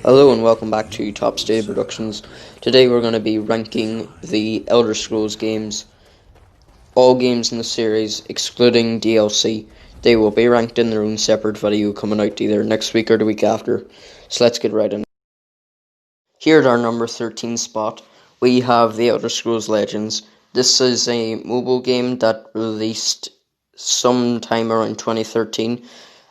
Hello and welcome back to Top State Productions. Today we're going to be ranking the Elder Scrolls games, all games in the series excluding DLC. They will be ranked in their own separate video coming out either next week or the week after. So let's get right in. Here at our number 13 spot, we have the Elder Scrolls Legends. This is a mobile game that released sometime around 2013,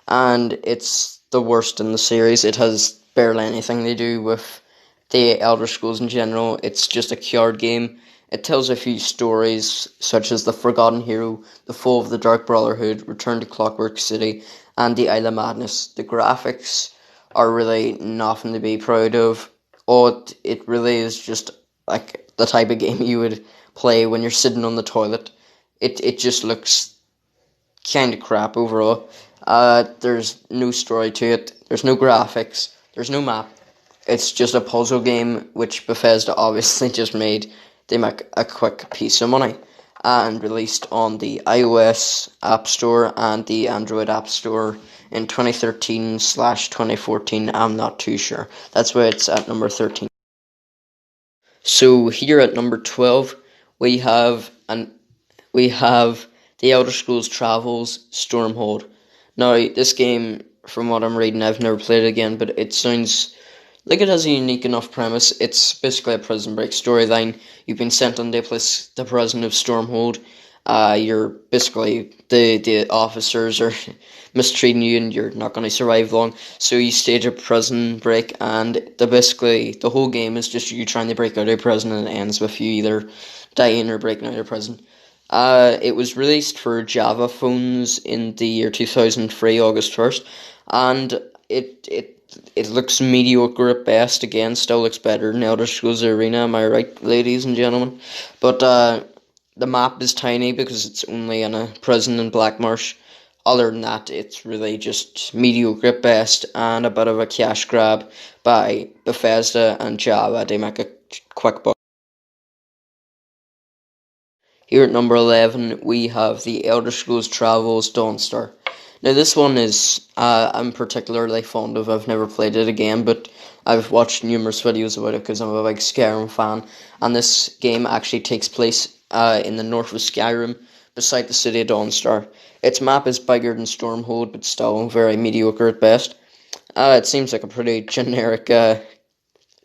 and it's the worst in the series. It has barely anything to do with the Elder Scrolls in general. It's just a card game. It tells a few stories, such as The Forgotten Hero, The Fall of the Dark Brotherhood, Return to Clockwork City, and The Isle of Madness. The graphics are really nothing to be proud of. It really is just like the type of game you would play when you're sitting on the toilet. It just looks kind of crap overall. There's no story to it. There's no graphics. There's no map. It's just a puzzle game, which Bethesda obviously just made. They make a quick piece of money. And released on the iOS App Store and the Android App Store in 2013/2014. I'm not too sure. That's why it's at number 13. So here at number 12, we have the Elder Scrolls Travels Stormhold. Now, this game, from what I'm reading, I've never played it again, but it sounds like it has a unique enough premise. It's basically a prison break storyline. You've been sent on the prison of Stormhold. You're basically, the officers are mistreating you and you're not going to survive long. So you stage a prison break, and the whole game is just you trying to break out of prison, and it ends with you either dying or breaking out of prison. It was released for Java phones in the year 2003, August 1st, and it looks mediocre at best. Again, still looks better than Elder Scrolls Arena, am I right, ladies and gentlemen? But the map is tiny because it's only in a prison in Blackmarsh. Other than that, it's really just mediocre at best and a bit of a cash grab by Bethesda and Java. They make a quick buck. Here at number 11, we have the Elder Scrolls Travels Dawnstar. Now, this one is I'm particularly fond of. I've never played it again, but I've watched numerous videos about it because I'm a big Skyrim fan. And this game actually takes place in the north of Skyrim, beside the city of Dawnstar. Its map is bigger than Stormhold, but still very mediocre at best. It seems like a pretty generic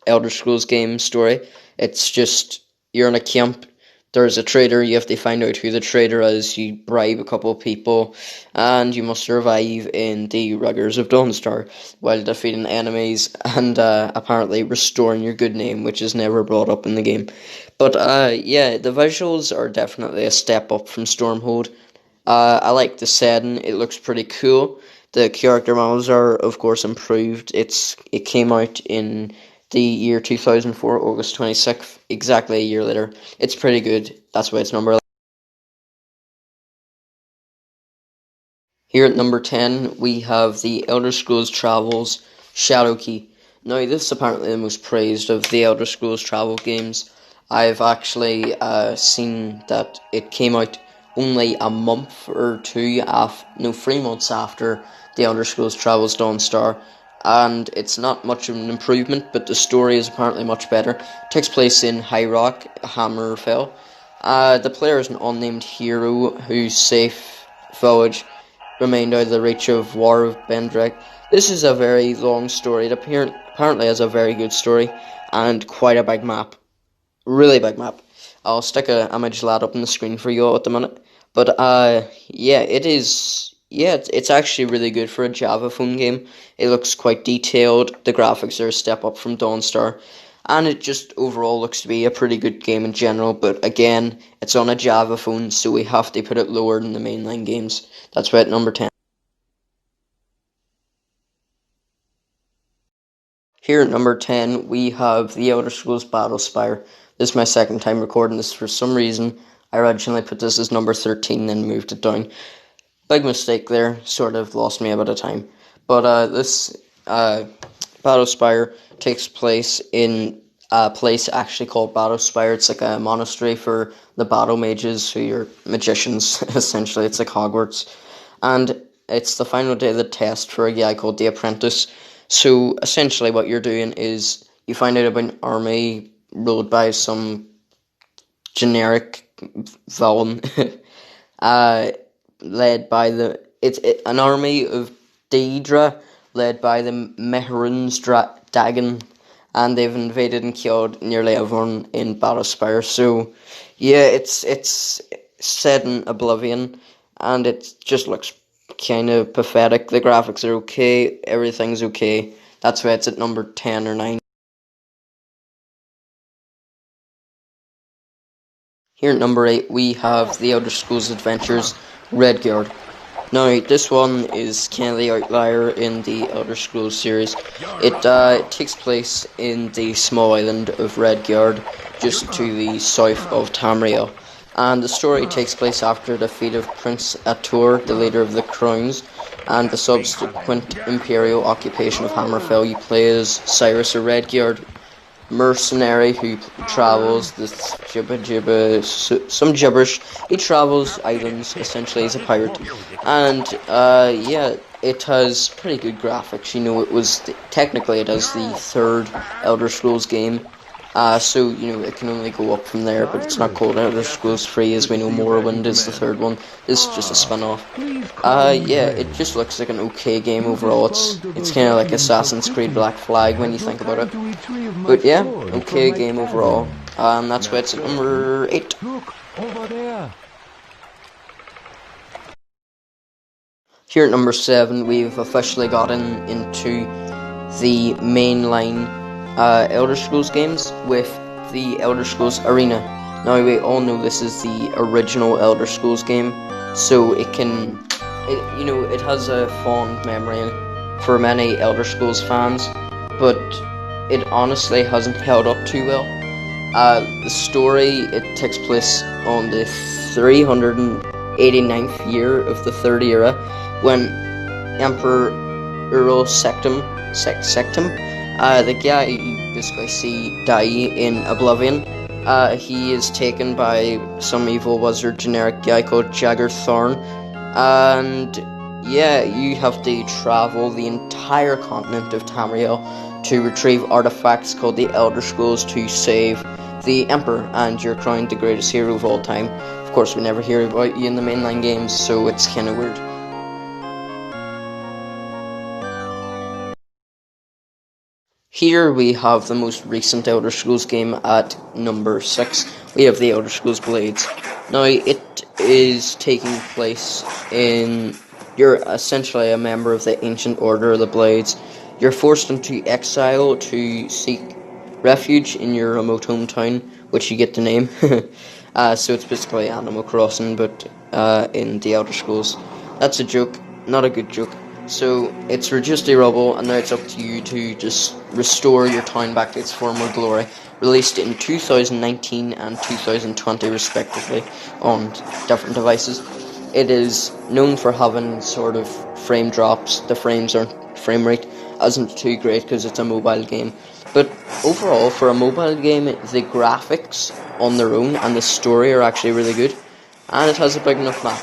Elder Scrolls game story. It's just, you're in a camp. There's a trader, you have to find out who the trader is, you bribe a couple of people, and you must survive in the rigors of Dawnstar while defeating enemies and apparently restoring your good name, which is never brought up in the game. But yeah, the visuals are definitely a step up from Stormhold. I like the setting, it looks pretty cool. The character models are, of course, improved. It came out in the year 2004, August 26th, exactly a year later. It's pretty good. That's why it's number 11. Here at number 10, we have the Elder Scrolls Travels Shadowkey. Now, this is apparently the most praised of the Elder Scrolls Travel games. I've actually seen that it came out only a month or two after, 3 months after the Elder Scrolls Travels Dawnstar, and it's not much of an improvement, but the story is apparently much better. It takes place in High Rock, Hammerfell. The player is an unnamed hero whose safe village remained out of the reach of War of Bendrek. This is a very long story. It apparently has a very good story and quite a big map. Really big map. I'll stick an image of that up on the screen for you all at the minute. But yeah, it is. Yeah, it's actually really good for a Java phone game. It looks quite detailed. The graphics are a step up from Dawnstar, and it just overall looks to be a pretty good game in general. But again, it's on a Java phone, so we have to put it lower than the mainline games. That's why at number 10. Here at number 10, we have The Elder Scrolls Battlespire. This is my second time recording this. For some reason, I originally put this as number 13, then moved it down. Big mistake there, sort of lost me a bit of time. But this Battlespire takes place in a place actually called Battlespire. It's like a monastery for the battle mages, who are magicians, essentially. It's like Hogwarts. And it's the final day of the test for a guy called the Apprentice, So essentially what you're doing is you find out about an army ruled by some generic villain, uh, led by an army of Daedra, led by the Mehrun's Dagon, and they've invaded and killed nearly everyone in Battlespire. So, yeah, it's set in Oblivion, and it just looks kind of pathetic. The graphics are okay, everything's okay. That's why it's at number 10 or 9. Here at number 8, we have The Elder Scrolls Adventures Redguard. Now, this one is kind of the outlier in the Elder Scrolls series. It takes place in the small island of Redguard, just to the south of Tamriel. And the story takes place after the defeat of Prince Atur, the leader of the Crowns, and the subsequent Imperial occupation of Hammerfell. You play as Cyrus, a Redguard mercenary who travels some gibberish. He travels islands essentially as a pirate, and yeah, it has pretty good graphics. You know, technically it is the third Elder Scrolls game. So, you know, it can only go up from there, but it's not called Elder Scrolls 3, as we know Morrowind is the third one. This is just a spin-off. Yeah, it just looks like an okay game overall. It's kind of like Assassin's Creed Black Flag when you think about it. But yeah, okay game overall. And that's why it's at number 8. Here at number 7, we've officially gotten into the mainline Elder Scrolls games with the Elder Scrolls Arena. Now, we all know this is the original Elder Scrolls game, so it has a fond memory for many Elder Scrolls fans, but it honestly hasn't held up too well. The story, it takes place on the 389th year of the Third Era, when Emperor Uro Sectum, the guy you basically see die in Oblivion, he is taken by some evil wizard generic guy called Jagger Thorn, and yeah, you have to travel the entire continent of Tamriel to retrieve artifacts called the Elder Scrolls to save the Emperor, and you're crowned the greatest hero of all time. Of course, we never hear about you in the mainline games, so it's kinda weird. Here we have the most recent Elder Scrolls game at number 6. We have the Elder Scrolls Blades. Now, it is taking place you're essentially a member of the Ancient Order of the Blades. You're forced into exile to seek refuge in your remote hometown, which you get to name. So it's basically Animal Crossing, but in the Elder Scrolls. That's a joke, not a good joke. So it's reduced to rubble, and now it's up to you to just restore your town back to its former glory. Released in 2019 and 2020 respectively on different devices. It is known for having sort of frame drops. The frame rate isn't too great because it's a mobile game. But overall, for a mobile game, the graphics on their own and the story are actually really good. And it has a big enough map.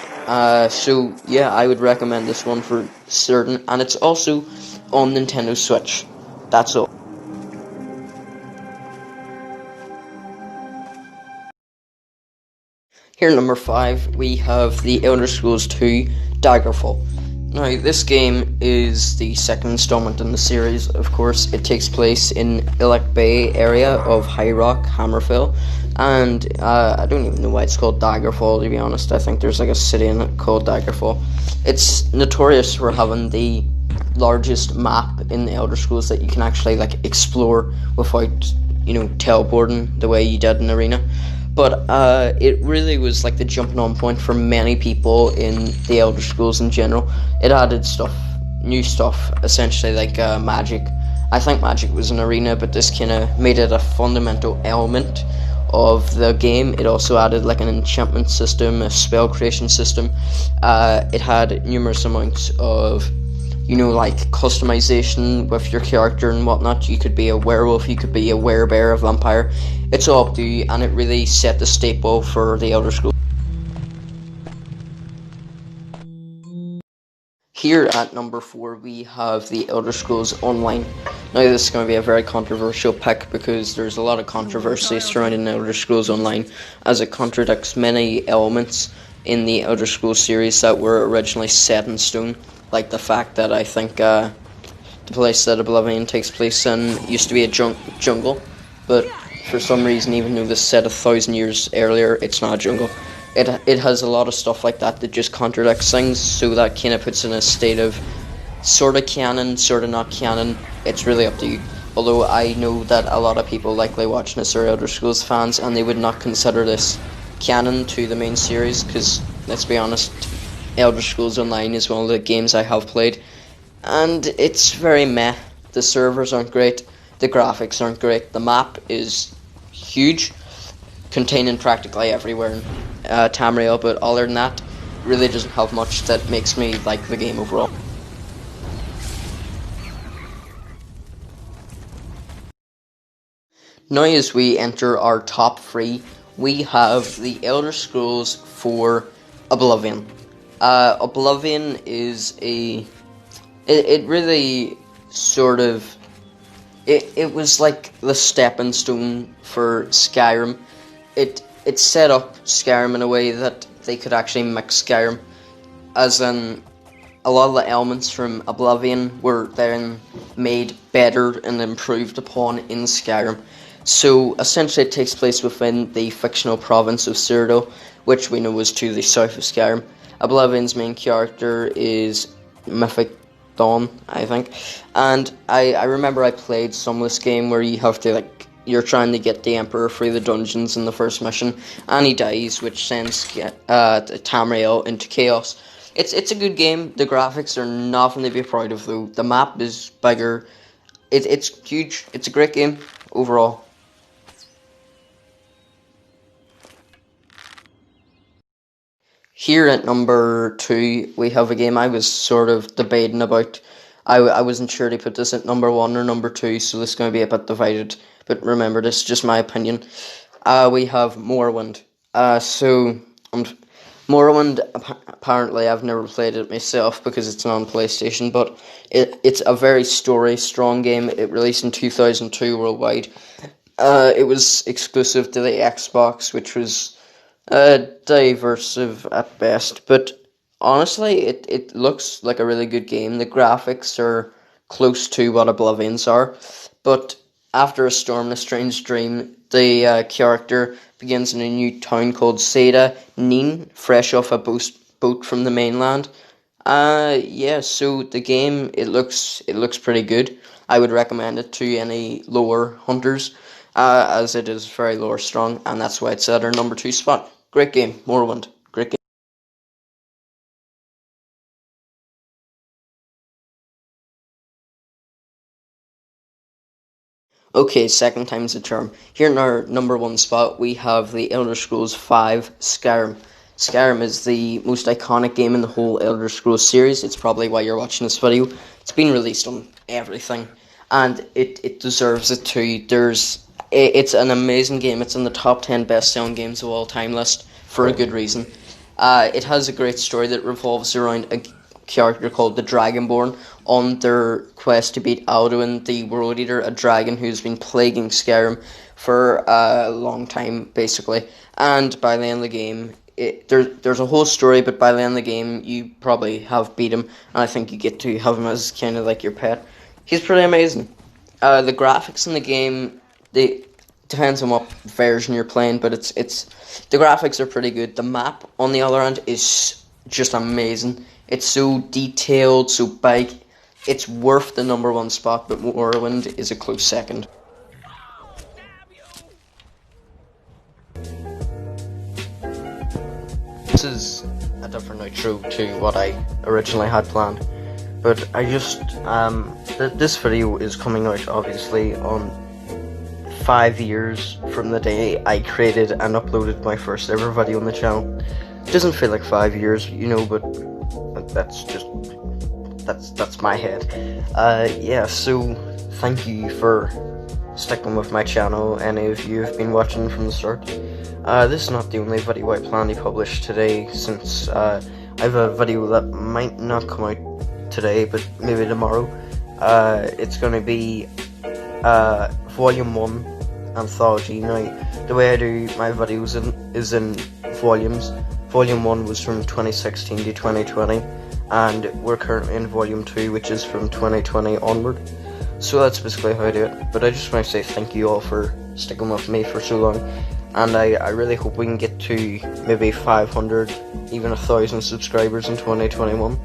So yeah, I would recommend this one for certain, and it's also on Nintendo Switch. That's all. Here at number 5, we have the Elder Scrolls 2 Daggerfall. Now, this game is the second installment in the series. Of course, it takes place in Illic Bay area of High Rock, Hammerfell, and I don't even know why it's called Daggerfall, to be honest. I think there's like a city in it called Daggerfall. It's notorious for having the largest map in the Elder Scrolls that you can actually like explore without, teleporting the way you did in Arena. But it really was like the jumping on point for many people in the Elder Scrolls in general. It added new stuff, essentially like magic. I think magic was an Arena, but this kind of made it a fundamental element of the game. It also added like an enchantment system, a spell creation system. It had numerous amounts of like customization with your character and whatnot. You could be a werewolf, you could be a werebear, a vampire. It's all up to you, and it really set the staple for the Elder Scrolls. Here at number 4 we have the Elder Scrolls Online. Now this is going to be a very controversial pick because there's a lot of controversy surrounding Elder Scrolls Online, as it contradicts many elements in the Elder Scrolls series that were originally set in stone, like the fact that I think the place that Oblivion takes place in used to be a jungle, but for some reason, even though this is set 1,000 years earlier, it's not a jungle. It has a lot of stuff like that just contradicts things, so that kind of puts in a state of sort of canon, sort of not canon. It's really up to you. Although I know that a lot of people likely watching this are Elder Scrolls fans, and they would not consider this canon to the main series, because, let's be honest, Elder Scrolls Online is one of the games I have played, and it's very meh. The servers aren't great, the graphics aren't great, the map is huge, containing practically everywhere in Tamriel, but other than that, really doesn't have much that makes me like the game overall. Now as we enter our top 3, we have the Elder Scrolls for Oblivion. Oblivion is it really sort of, it was like the stepping stone for Skyrim. It set up Skyrim in a way that they could actually mix Skyrim, as in a lot of the elements from Oblivion were then made better and improved upon in Skyrim. So essentially it takes place within the fictional province of Cyrodiil, which we know is to the south of Skyrim. Oblivion's main character is Mythic Dawn, I think, and I remember I played some of this game where you have to, like, you're trying to get the Emperor through the dungeons in the first mission, and he dies, which sends Tamriel into chaos. It's a good game. The graphics are nothing to be proud of, though. The map is bigger. It's huge. It's a great game overall. Here at number 2, we have a game I was sort of debating about. I wasn't sure to put this at number 1 or number 2, so this is going to be a bit divided. But remember, this is just my opinion. We have Morrowind. Morrowind, apparently I've never played it myself because it's on PlayStation, but it's a very story-strong game. It released in 2002 worldwide. It was exclusive to the Xbox, which was diversive at best, but honestly, it looks like a really good game. The graphics are close to what Oblivion's are, but after a storm in a strange dream, the character begins in a new town called Seda Neen, fresh off a boat from the mainland. So the game, it looks pretty good. I would recommend it to any lore hunters, as it is very lore strong, and that's why it's at our number 2 spot. Great game, Morrowind. Great game. Okay, second time's the charm. Here in our number 1 spot, we have the Elder Scrolls V Skyrim. Skyrim is the most iconic game in the whole Elder Scrolls series. It's probably why you're watching this video. It's been released on everything, and it deserves it too. It's an amazing game. It's in the top 10 best-selling games of all time list for a good reason. It has a great story that revolves around a character called the Dragonborn on their quest to beat Alduin, the World Eater, a dragon who's been plaguing Skyrim for a long time, basically. And by the end of the game, there's a whole story, but by the end of the game, you probably have beat him, and I think you get to have him as kind of like your pet. He's pretty amazing. The graphics in the game, depends on what version you're playing, but the graphics are pretty good. The map, on the other hand, is just amazing. It's so detailed, so big. It's worth the number 1 spot, but Morrowind is a close second. This is a different outro to what I originally had planned, but I just, this video is coming out obviously on 5 years from the day I created and uploaded my first ever video on the channel. It doesn't feel like 5 years, but that's my head. So thank you for sticking with my channel, any of you have been watching from the start. This is not the only video I plan to publish today, since I have a video that might not come out today, but maybe tomorrow. It's going to be Volume 1 Anthology. Now, the way I do my videos is in volumes. Volume 1 was from 2016 to 2020, and we're currently in Volume 2, which is from 2020 onward. So that's basically how I do it. But I just want to say thank you all for sticking with me for so long, and I really hope we can get to maybe 500, even 1,000 subscribers in 2021.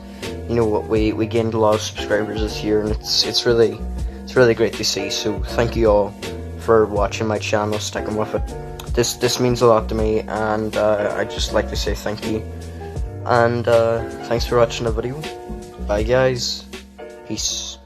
You know what, we gained a lot of subscribers this year, and it's really great to see. So thank you all for watching my channel, sticking with it. This means a lot to me, and I'd just like to say thank you. And thanks for watching the video. Bye guys. Peace.